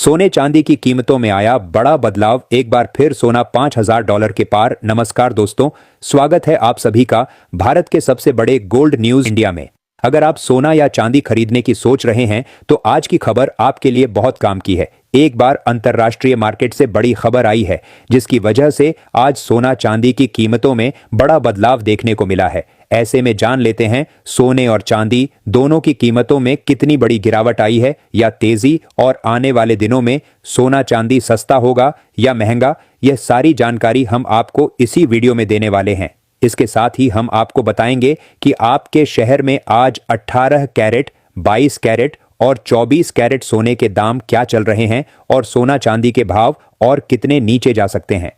सोने चांदी की कीमतों में आया बड़ा बदलाव, एक बार फिर सोना $5,000 के पार। नमस्कार दोस्तों, स्वागत है आप सभी का भारत के सबसे बड़े गोल्ड न्यूज इंडिया में। अगर आप सोना या चांदी खरीदने की सोच रहे हैं तो आज की खबर आपके लिए बहुत काम की है। एक बार अंतर्राष्ट्रीय मार्केट से बड़ी खबर आई है जिसकी वजह से आज सोना चांदी की कीमतों में बड़ा बदलाव देखने को मिला है। ऐसे में जान लेते हैं सोने और चांदी दोनों की कीमतों में कितनी बड़ी गिरावट आई है या तेजी, और आने वाले दिनों में सोना चांदी सस्ता होगा या महंगा। यह सारी जानकारी हम आपको इसी वीडियो में देने वाले हैं। इसके साथ ही हम आपको बताएंगे कि आपके शहर में आज 18 कैरेट, 22 कैरेट और 24 कैरेट सोने के दाम क्या चल रहे हैं और सोना चांदी के भाव और कितने नीचे जा सकते हैं।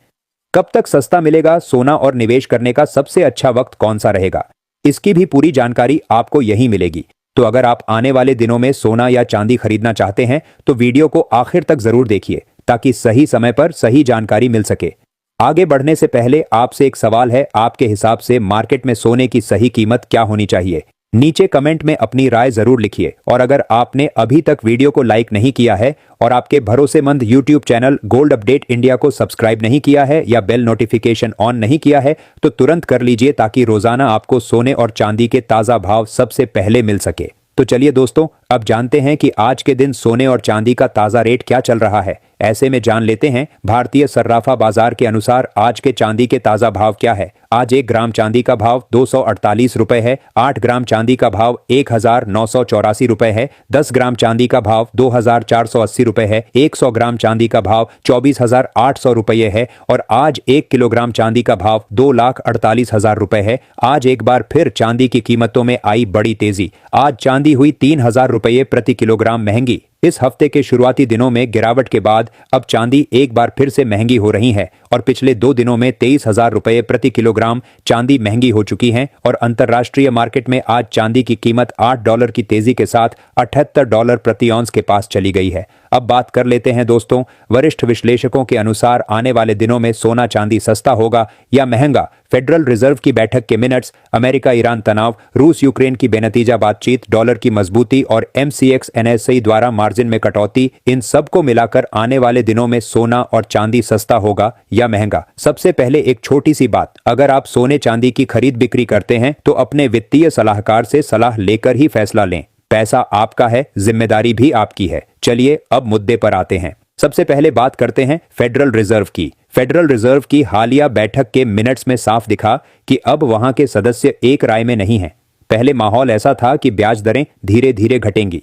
कब तक सस्ता मिलेगा सोना और निवेश करने का सबसे अच्छा वक्त कौन सा रहेगा, इसकी भी पूरी जानकारी आपको यहीं मिलेगी। तो अगर आप आने वाले दिनों में सोना या चांदी खरीदना चाहते हैं तो वीडियो को आखिर तक जरूर देखिए ताकि सही समय पर सही जानकारी मिल सके। आगे बढ़ने से पहले आपसे एक सवाल है, आपके हिसाब से मार्केट में सोने की सही कीमत क्या होनी चाहिए? नीचे कमेंट में अपनी राय जरूर लिखिए। और अगर आपने अभी तक वीडियो को लाइक नहीं किया है और आपके भरोसेमंद YouTube channel gold update India को सब्सक्राइब नहीं किया है या बेल नोटिफिकेशन ऑन नहीं किया है तो तुरंत कर लीजिए ताकि रोजाना आपको सोने और चांदी के ताजा भाव सबसे पहले मिल सके। तो चलिए दोस्तों, अब जानते हैं कि आज के दिन सोने और चांदी का ताजा रेट क्या चल रहा है। ऐसे में जान लेते हैं भारतीय सर्राफा बाजार के अनुसार आज के चांदी के ताजा भाव क्या है। आज 1 ग्राम चांदी का भाव 248 रुपए है। 8 ग्राम चांदी का भाव 1984 रुपए है। 10 ग्राम चांदी का भाव 2480 रुपए है। 100 ग्राम चांदी का भाव 24,800 रुपये है। और आज 1 किलोग्राम चांदी का भाव 2,48,000 रुपए है। आज एक बार फिर चांदी की कीमतों में आई बड़ी तेजी। आज चांदी हुई 3,000 रुपये प्रति किलोग्राम महंगी। इस हफ्ते के शुरुआती दिनों में गिरावट के बाद अब चांदी एक बार फिर से महंगी हो रही है और पिछले 2 दिनों में 23,000 रुपये प्रति किलोग्राम चांदी महंगी हो चुकी है। और अंतर्राष्ट्रीय मार्केट में आज चांदी की कीमत $8 की तेजी के साथ $78 प्रति औंस के पास चली गई है। अब बात कर लेते हैं दोस्तों, वरिष्ठ विश्लेषकों के अनुसार आने वाले दिनों में सोना चांदी सस्ता होगा या महंगा। फेडरल रिजर्व की बैठक के मिनट्स, अमेरिका ईरान तनाव, रूस यूक्रेन की बेनतीजा बातचीत, डॉलर की मजबूती और MCX NSI द्वारा मार्जिन में कटौती, इन सब को मिलाकर आने वाले दिनों में सोना और चांदी सस्ता होगा या महंगा। सबसे पहले एक छोटी सी बात, अगर आप सोने चांदी की खरीद बिक्री करते हैं तो अपने वित्तीय सलाहकार से सलाह लेकर ही फैसला लें। पैसा आपका है, जिम्मेदारी भी आपकी है। चलिए अब मुद्दे पर आते हैं। सबसे पहले बात करते हैं फेडरल रिजर्व की। फेडरल रिजर्व की हालिया बैठक के मिनट्स में साफ दिखा कि अब वहां के सदस्य एक राय में नहीं हैं। पहले माहौल ऐसा था कि ब्याज दरें धीरे धीरे घटेंगी,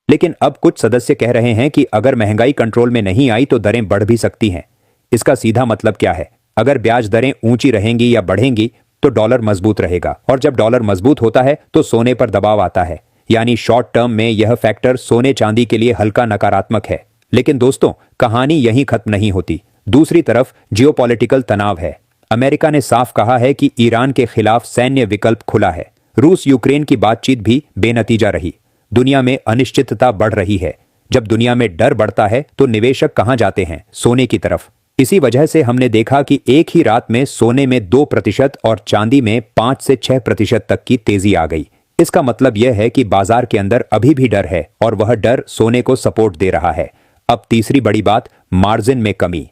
लेकिन अब कुछ सदस्य कह रहे हैं कि अगर महंगाई कंट्रोल में नहीं आई तो दरें बढ़ भी सकती हैं। इसका सीधा मतलब क्या है? अगर ब्याज दरें ऊंची रहेंगी या बढ़ेंगी तो डॉलर मजबूत रहेगा, और जब डॉलर मजबूत होता है तो सोने पर दबाव आता है। यानी शॉर्ट टर्म में यह फैक्टर सोने चांदी के लिए हल्का नकारात्मक है। लेकिन दोस्तों, कहानी यहीं खत्म नहीं होती। दूसरी तरफ जियोपॉलिटिकल तनाव है। अमेरिका ने साफ कहा है कि ईरान के खिलाफ सैन्य विकल्प खुला है। रूस यूक्रेन की बातचीत भी बेनतीजा रही। दुनिया में अनिश्चितता बढ़ रही है। जब दुनिया में डर बढ़ता है तो निवेशक कहां जाते हैं? सोने की तरफ। इसी वजह से हमने देखा कि एक ही रात में सोने में 2% और चांदी में 5 से 6% तक की तेजी आ गई। इसका मतलब यह है कि बाजार के अंदर अभी भी डर है और वह डर सोने को सपोर्ट दे रहा है। अब तीसरी बड़ी बात, मार्जिन में कमी।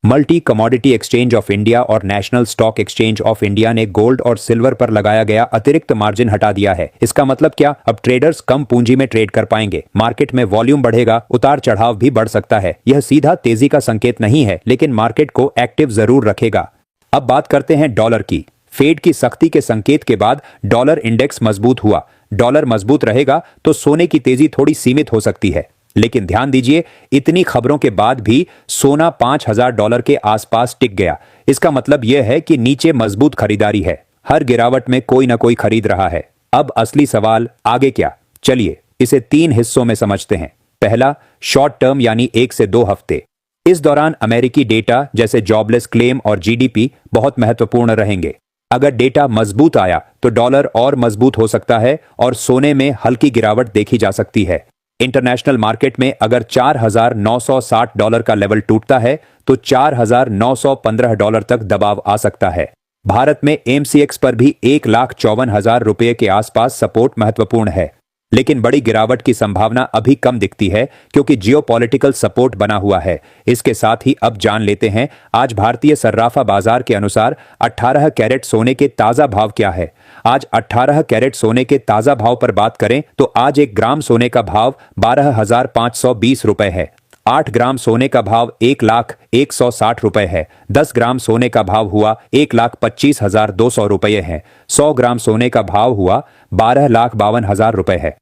Multi Commodity Exchange of India और National Stock Exchange of India ने गोल्ड और सिल्वर पर लगाया गया अतिरिक्त मार्जिन हटा दिया है। इसका मतलब क्या? अब ट्रेडर्स कम पूंजी में ट्रेड कर पाएंगे। मार्केट में वॉल्यूम बढ़ेगा, उतार चढ़ाव भी बढ़ सकता है। यह सीधा तेजी का संकेत नहीं है, लेकिन मार्केट को एक्टिव जरूर रखेगा। अब बात करते हैं डॉलर की। फेड की सख्ती के संकेत के बाद डॉलर इंडेक्स मजबूत हुआ। डॉलर मजबूत रहेगा तो सोने की तेजी थोड़ी सीमित हो सकती है। लेकिन ध्यान दीजिए, इतनी खबरों के बाद भी सोना $5,000 के आसपास टिक गया। इसका मतलब यह है कि नीचे मजबूत खरीदारी है। हर गिरावट में कोई ना कोई खरीद रहा है। अब असली सवाल, आगे क्या? चलिए इसे 3 हिस्सों में समझते हैं। पहला, शॉर्ट टर्म यानी 1 से 2 हफ्ते। इस दौरान अमेरिकी डेटा जैसे जॉबलेस क्लेम और GDP बहुत महत्वपूर्ण रहेंगे। अगर डेटा मजबूत आया तो डॉलर और मजबूत हो सकता है और सोने में हल्की गिरावट देखी जा सकती है। इंटरनेशनल मार्केट में अगर $4,960 का लेवल टूटता है तो $4,915 तक दबाव आ सकता है। भारत में MCX पर भी 1,54,000 रुपये के आसपास सपोर्ट महत्वपूर्ण है। लेकिन बड़ी गिरावट की संभावना अभी कम दिखती है क्योंकि जियोपॉलिटिकल सपोर्ट बना हुआ है। इसके साथ ही अब जान लेते हैं आज भारतीय सर्राफा बाजार के अनुसार 18 कैरेट सोने के ताजा भाव क्या है। आज 18 कैरेट सोने के ताजा भाव पर बात करें तो आज 1 ग्राम सोने का भाव 12,520 रुपए है। 8 ग्राम सोने का भाव 1,01,60 रुपए है। 10 ग्राम सोने का भाव हुआ 1,25,200 रुपये है। 100 ग्राम सोने का भाव हुआ 12,52,000 रुपए है।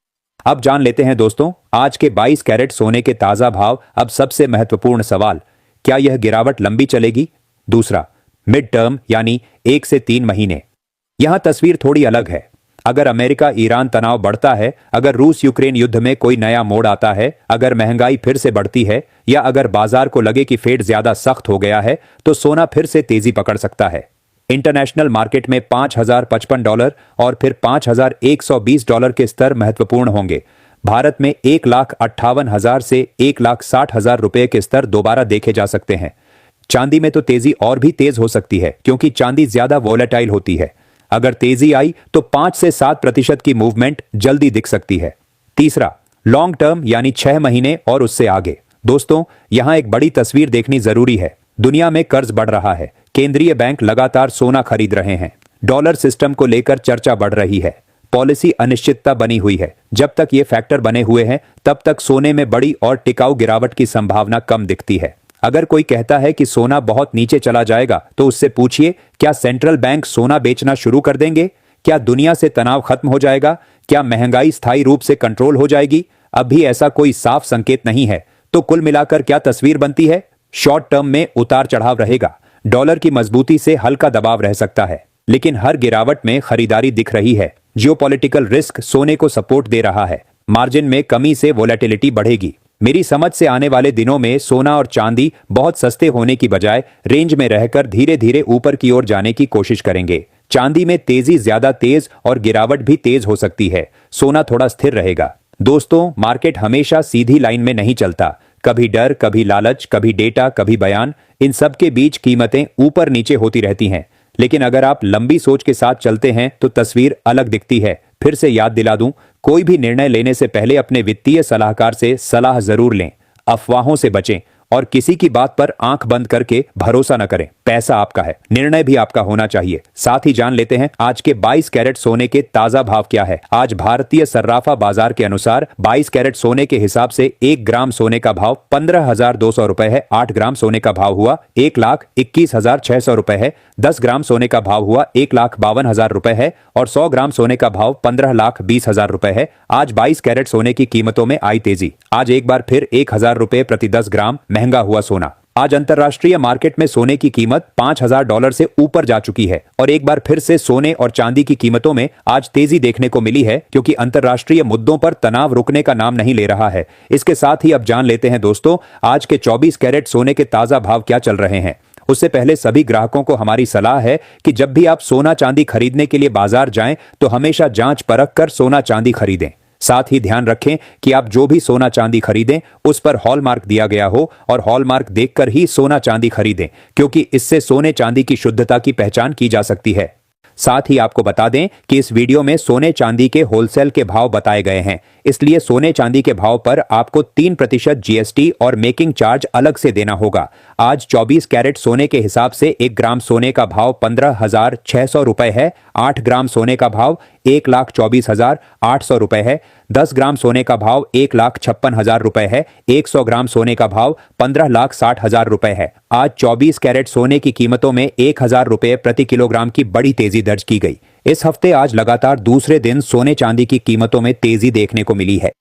अब जान लेते हैं दोस्तों आज के 22 कैरेट सोने के ताजा भाव। अब सबसे महत्वपूर्ण सवाल, क्या यह गिरावट लंबी चलेगी? दूसरा, मिड टर्म यानी 1 से 3 महीने। यहां तस्वीर थोड़ी अलग है। अगर अमेरिका ईरान तनाव बढ़ता है, अगर रूस यूक्रेन युद्ध में कोई नया मोड़ आता है, अगर महंगाई फिर से बढ़ती है या अगर बाजार को लगे कि फेड ज्यादा सख्त हो गया है तो सोना फिर से तेजी पकड़ सकता है। इंटरनेशनल मार्केट में $5,055 और फिर $5,120 के स्तर महत्वपूर्ण होंगे। भारत में 1,58,000 से 1,60,000 रुपए के स्तर दोबारा देखे जा सकते हैं। चांदी में तो तेजी और भी तेज हो सकती है क्योंकि चांदी ज्यादा वोलेटाइल होती है। अगर तेजी आई तो 5 से 7% की मूवमेंट जल्दी दिख सकती है। तीसरा, लॉन्ग टर्म यानी 6 महीने और उससे आगे। दोस्तों यहां एक बड़ी तस्वीर देखनी जरूरी है। दुनिया में कर्ज बढ़ रहा है, केंद्रीय बैंक लगातार सोना खरीद रहे हैं, डॉलर सिस्टम को लेकर चर्चा बढ़ रही है, पॉलिसी अनिश्चितता बनी हुई है। जब तक ये फैक्टर बने हुए हैं तब तक सोने में बड़ी और टिकाऊ गिरावट की संभावना कम दिखती है। अगर कोई कहता है कि सोना बहुत नीचे चला जाएगा तो उससे पूछिए, क्या सेंट्रल बैंक सोना बेचना शुरू कर देंगे? क्या दुनिया से तनाव खत्म हो जाएगा? क्या महंगाई स्थायी रूप से कंट्रोल हो जाएगी? अभी ऐसा कोई साफ संकेत नहीं है। तो कुल मिलाकर क्या तस्वीर बनती है? शॉर्ट टर्म में उतार चढ़ाव रहेगा, डॉलर की मजबूती से हल्का दबाव रह सकता है, लेकिन हर गिरावट में खरीदारी दिख रही है। जियोपॉलिटिकल रिस्क सोने को सपोर्ट दे रहा है, मार्जिन में कमी से वोलेटिलिटी बढ़ेगी। मेरी समझ से आने वाले दिनों में सोना और चांदी बहुत सस्ते होने की बजाय रेंज में रहकर धीरे धीरे ऊपर की ओर जाने की कोशिश करेंगे। चांदी में तेजी ज्यादा तेज और गिरावट भी तेज हो सकती है, सोना थोड़ा स्थिर रहेगा। दोस्तों मार्केट हमेशा सीधी लाइन में नहीं चलता, कभी डर, कभी लालच, कभी डेटा, कभी बयान, इन सब के बीच कीमतें ऊपर नीचे होती रहती हैं। लेकिन अगर आप लंबी सोच के साथ चलते हैं तो तस्वीर अलग दिखती है। फिर से याद दिला दूं, कोई भी निर्णय लेने से पहले अपने वित्तीय सलाहकार से सलाह जरूर लें, अफवाहों से बचें और किसी की बात पर आंख बंद करके भरोसा न करें। पैसा आपका है, निर्णय भी आपका होना चाहिए। साथ ही जान लेते हैं आज के 22 कैरेट सोने के ताजा भाव क्या है। आज भारतीय सर्राफा बाजार के अनुसार 22 कैरेट सोने के हिसाब से 1 ग्राम सोने का भाव 15,200 रुपए है। 8 ग्राम सोने का भाव हुआ 1,21,600 रुपए है। 10 ग्राम सोने का भाव हुआ 1,52,000 रुपए है और 100 ग्राम सोने का भाव 15,20,000 रुपए है। आज 22 कैरेट सोने की कीमतों में आई तेजी। आज एक बार फिर 1,000 रुपए प्रति 10 ग्राम महंगा हुआ सोना। आज अंतर्राष्ट्रीय मार्केट में सोने की कीमत $5,000 से ऊपर जा चुकी है और एक बार फिर से सोने और चांदी की कीमतों में आज तेजी देखने को मिली है क्योंकि अंतर्राष्ट्रीय मुद्दों पर तनाव रुकने का नाम नहीं ले रहा है। इसके साथ ही अब जान लेते हैं दोस्तों आज के 24 कैरेट सोने के ताजा भाव क्या चल रहे हैं। उससे पहले सभी ग्राहकों को हमारी सलाह है कि जब भी आप सोना चांदी खरीदने के लिए बाजार जाएं तो हमेशा जांच परख कर सोना चांदी खरीदें। साथ ही ध्यान रखें कि आप जो भी सोना चांदी खरीदें उस पर हॉलमार्क दिया गया हो और हॉलमार्क देखकर ही सोना चांदी खरीदें क्योंकि इससे सोने चांदी की शुद्धता की पहचान की जा सकती है। साथ ही आपको बता दें कि इस वीडियो में सोने चांदी के होलसेल के भाव बताए गए हैं, इसलिए सोने चांदी के भाव पर आपको 3% जीएसटी और मेकिंग चार्ज अलग से देना होगा। आज 24 कैरेट सोने के हिसाब से 1 ग्राम सोने का भाव 15,600 रुपए है। 8 ग्राम सोने का भाव 1,24,800 रुपए है। 10 ग्राम सोने का भाव 1,56,000 रुपए है। 100 ग्राम सोने का भाव 15,60,000 रुपए है। आज 24 कैरेट सोने की कीमतों में 1,000 रुपए प्रति किलोग्राम की बड़ी तेजी दर्ज की गई। इस हफ्ते आज लगातार दूसरे दिन सोने चांदी की कीमतों में तेजी देखने को मिली है।